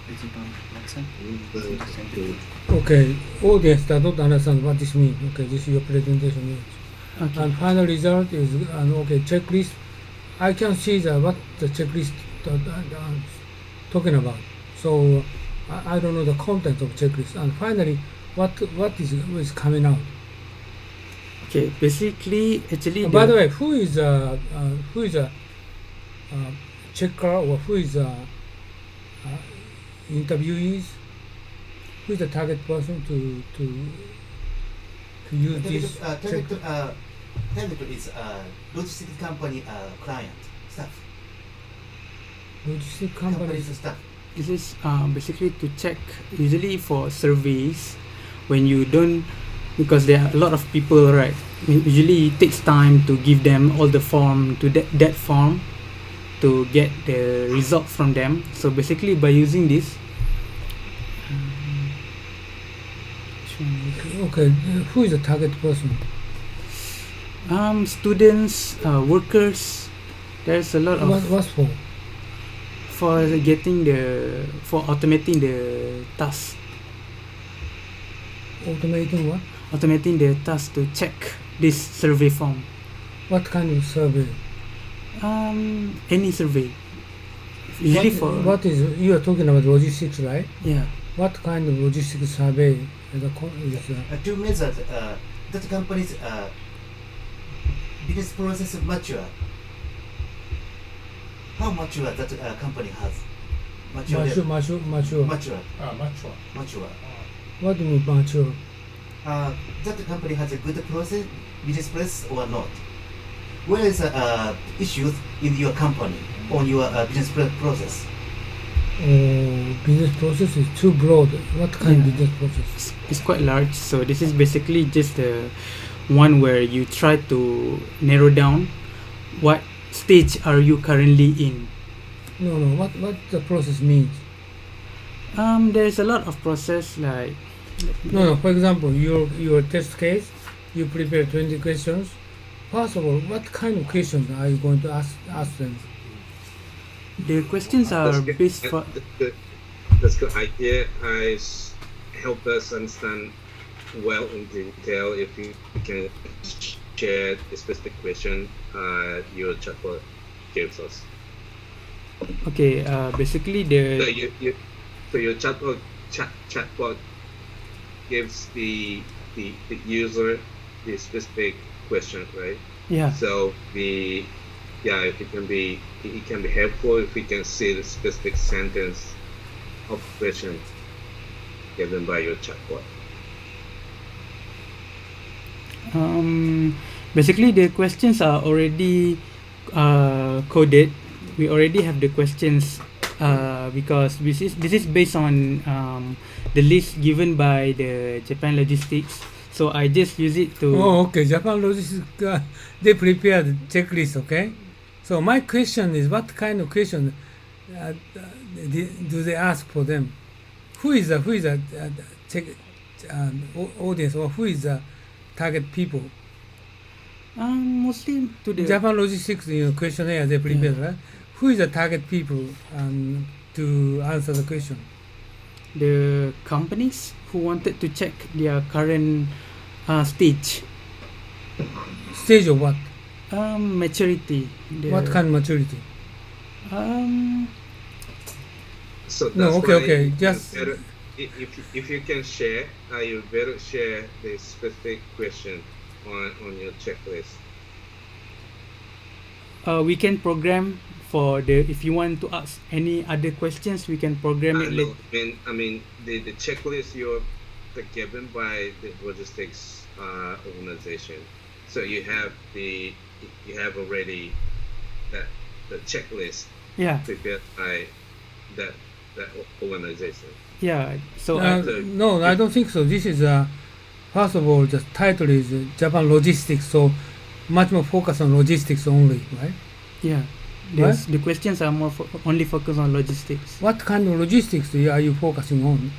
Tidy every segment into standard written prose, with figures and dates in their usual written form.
Is it on accent? Okay, audience does not understand what this means. Okay, this is your presentation means. Okay. And final result is okay checklist. I can see what the checklist talking about. So I don't know the content of checklist. And finally, what is coming out? Okay. Basically, actually, By the way, who is a checker or who is a interviewees? Who is the target person to use this? Target is logistics company client staff. Logistic Company's companies. staff. this is basically to check usually for surveys when you don't, because there are a lot of people, right? Usually it takes time to give them all the form to that form to get the result from them. So basically by using this, Okay, who is the target person? students, workers, there's a lot of What's for? for automating the task, Automating what? automating the task to check this survey form. What kind of survey? Any survey. Usually for What is you are talking about logistics, right? yeah. What kind of logistics survey is To measure that company's business process mature. How mature that company has? Mature. mature? Mature. Mature. Mature. What do you mean mature? That company has a good process, business process or not? Where is issues in your company on your business process? Business process is too broad. What kind of Yeah. business process? It's quite large, so this is basically just the one where you try to narrow down what stage are you currently in. No. What the process means? There's a lot of process like No. For example, your test case, you prepare 20 questions. First of all, what kind of questions are you going to ask them? the questions are based for That's good idea. Help us understand well in detail if you can share the specific question your chatbot gives us. okay. Basically So your chatbot gives the user the specific question, right? yeah. So if it can be helpful if we can see the specific sentence of question given by your chatbot. Basically the questions are already coded. We already have the questions because this is based on the list given by the Japan Logistics. So I just use it to Okay. Japan Logistics, they prepared checklist. Okay. So my question is, what kind of question do they ask for them? Who is the audience, or who is the target people? mostly to the Japan Logistics questionnaire they prepared, right? Who is the target people to answer the question? the companies who wanted to check their current stage, Stage of what? maturity. What kind of maturity? So that's No, why okay. you Just better, if you can share, you better share the specific question on your checklist. We can program for if you want to ask any other questions, we can program it later. I mean the checklist you're given by the logistics organization. So you have already the checklist Yeah, prepared by that organization. yeah. So no, I don't think so. This is first of all, the title is Japan Logistics, so much more focus on logistics only, right? yeah, What? the questions are more only focused on logistics. What kind of logistics are you focusing on?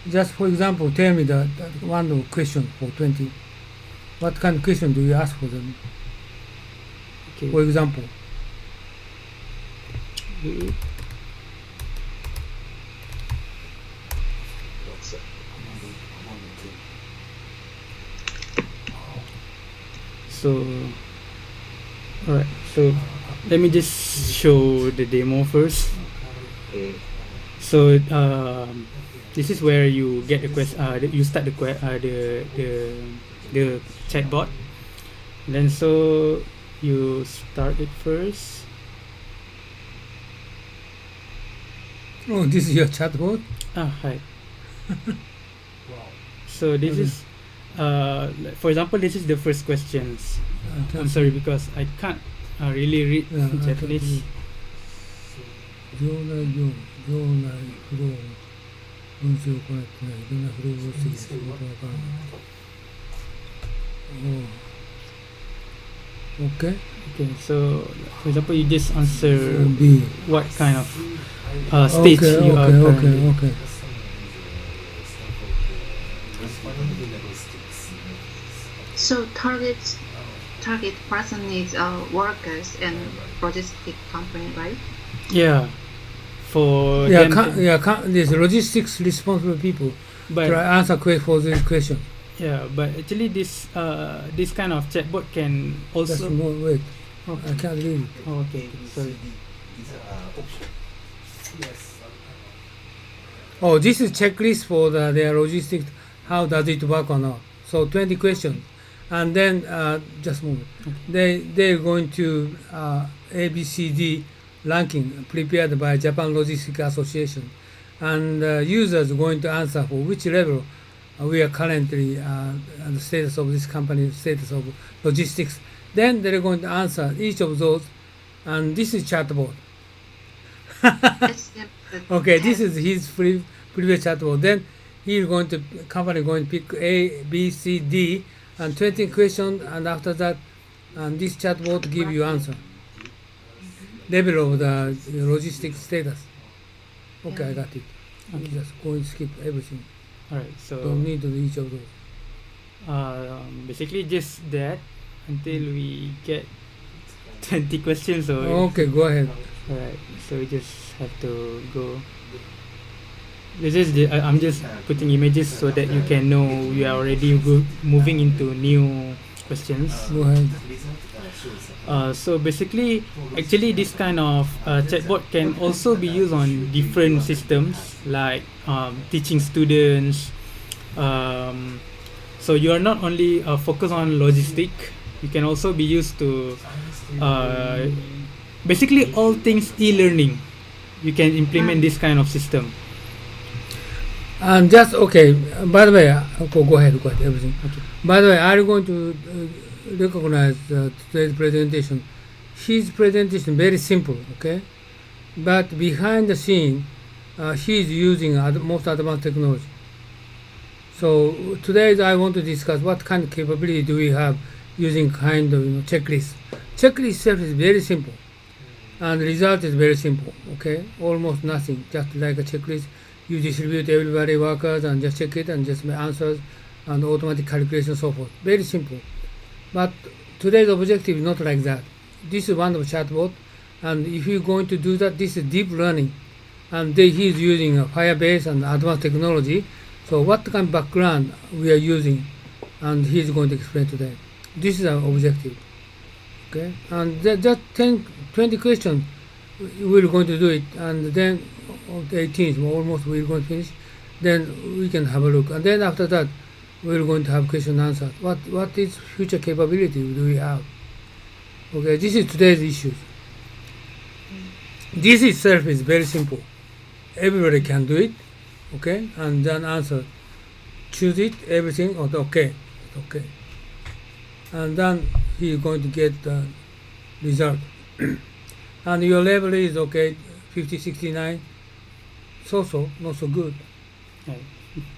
Just for example, tell me the one question for 20. What kind of question do you ask for them? Okay. For example, So, alright. So, let me just show the demo first. So, this is where you get the you start the chatbot. Then so you start it first. Oh, this is your chatbot? Hi. So this is, for example, this is the first questions. I'm sorry because I can't really read Japanese. 場内業務、場内フローの文章を行ってない、いろんなフローをしている仕事がわからない。Okay, so for example, you just answer B. what kind of stage you are currently. Okay. So target person is workers and logistic company, right? Yeah. For Yeah, them this logistics responsible people but try answer quick for this question. yeah, but actually this kind of chatbot can Just also. wait. I can't read it. Oh, okay, sorry. These are options. Yes. Oh, this is checklist for their logistics. How does it work or not? So 20 questions, and then just a moment. They're going to ABCD ranking prepared by Japan Logistics Association, and users going to answer for which level we are currently the status of this company, status of logistics. Then they're going to answer each of those, and this is chatbot. Okay, this is his previous chatbot. Then he's going to company going to pick A, B, C, D, and 20 questions, and after that, and this chatbot give you answer. Level of the logistics status. Okay, I got it. Okay. Just go and skip everything. Alright, so Don't need to do each of those. basically just that until we get 20 questions. So Okay, go ahead. alright, so we just have to go. This is I'm just putting images so that you can know we are already moving into new questions. Go ahead. So basically, actually, this kind of chatbot can also be used on different systems like teaching students. So you are not only focused on logistic. You can also be used to basically all things e-learning. You can implement this kind of system. And just okay. By the way, go ahead. Everything. Okay. By the way, are you going to recognize today's presentation? His presentation very simple, okay, but behind the scene, he's using most advanced technology. So today I want to discuss what kind of capability do we have using kind of checklist. Checklist itself is very simple, and the result is very simple. Okay, almost nothing, just like a checklist. You distribute everybody workers and just check it and just make answers and automatic calculation so forth. Very simple. But today's objective is not like that. This is one of chatbot, and if you're going to do that, this is deep learning, and he's using a Firebase and advanced technology. So what kind of background we are using, and he's going to explain today. This is our objective. Okay, and just 20 questions. We're going to do it, and then on the 18th, almost we're going to finish. Then we can have a look, and then after that, we're going to have question and answer. What is future capability do we have? Okay, this is today's issues. This itself is very simple. Everybody can do it. Okay, and then answer. Choose it, everything. Okay, and then he's going to get the result. And your level is okay, 50, 69. So not so good. Right.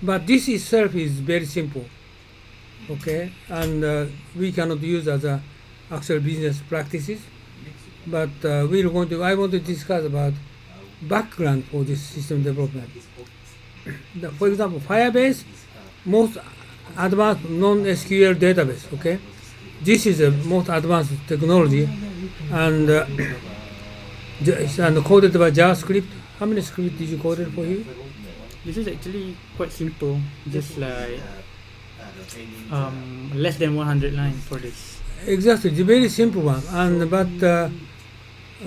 But this itself is very simple, okay, and we cannot use as a actual business practices. But I want to discuss about background for this system development. For example, Firebase, most advanced non-SQL database. Okay, this is the most advanced technology, and coded by JavaScript. How many scripts did you code for you? This is actually quite simple, just like less than 100 lines for this. Exactly, it's a very simple one. And but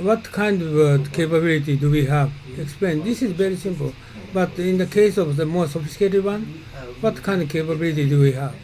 what kind of capability do we have? Explain. This is very simple. But in the case of the more sophisticated one, what kind of capability do we have?